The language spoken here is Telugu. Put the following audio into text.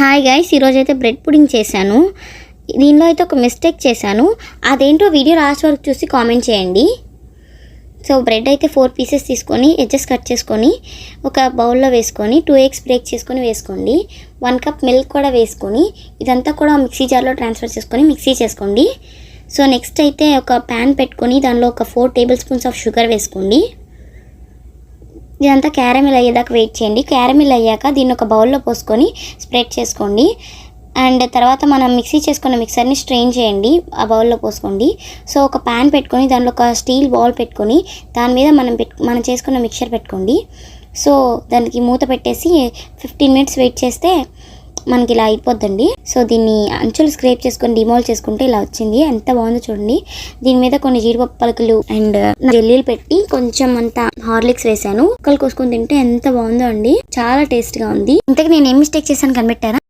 హాయ్ గైస్, ఈరోజు అయితే బ్రెడ్ పుడింగ్ చేశాను. దీనిలో అయితే ఒక మిస్టేక్ చేశాను. అదేంటో వీడియో లాస్ట్ వరకు చూసి కామెంట్ చేయండి. సో బ్రెడ్ అయితే 4 పీసెస్ తీసుకొని ఎడ్జెస్ కట్ చేసుకొని ఒక బౌల్లో వేసుకొని 2 ఎగ్స్ బ్రేక్ చేసుకొని వేసుకోండి. 1 కప్ మిల్క్ కూడా వేసుకొని ఇదంతా కూడా మిక్సీ జార్లో ట్రాన్స్ఫర్ చేసుకొని మిక్సీ చేసుకోండి. సో నెక్స్ట్ అయితే ఒక ప్యాన్ పెట్టుకొని దానిలో ఒక 4 టేబుల్ స్పూన్స్ ఆఫ్ షుగర్ వేసుకోండి. ఇదంతా క్యారమిల్ అయ్యేదాకా వెయిట్ చేయండి. క్యారమిల్ అయ్యాక దీన్ని ఒక బౌల్లో పోసుకొని స్ప్రెడ్ చేసుకోండి. అండ్ తర్వాత మనం మిక్సీ చేసుకున్న మిక్సర్ని స్ట్రెయిన్ చేయండి, ఆ బౌల్లో పోసుకోండి. సో ఒక ప్యాన్ పెట్టుకొని దానిలో ఒక స్టీల్ బౌల్ పెట్టుకొని దాని మీద మనం చేసుకున్న మిక్చర్ పెట్టుకోండి. సో దానికి మూత పెట్టేసి 15 మినిట్స్ వెయిట్ చేస్తే మనకి ఇలా అయిపోద్దండి. సో దీన్ని అంచులు స్క్రేప్ చేసుకొని డిమోల్డ్ చేసుకుంటే ఇలా వచ్చింది. ఎంత బాగుందో చూడండి. దీని మీద కొన్ని జీడిపప్పు పలుకులు అండ్ జెల్లీలు పెట్టి కొంచెం అంతా హార్లిక్స్ వేసాను. ముక్కలు కోసుకొని తింటే ఎంత బాగుందో అండి, చాలా టేస్ట్గా ఉంది. ఇంతకు నేను ఏం మిస్టేక్ చేశాను కనిపెట్టారా?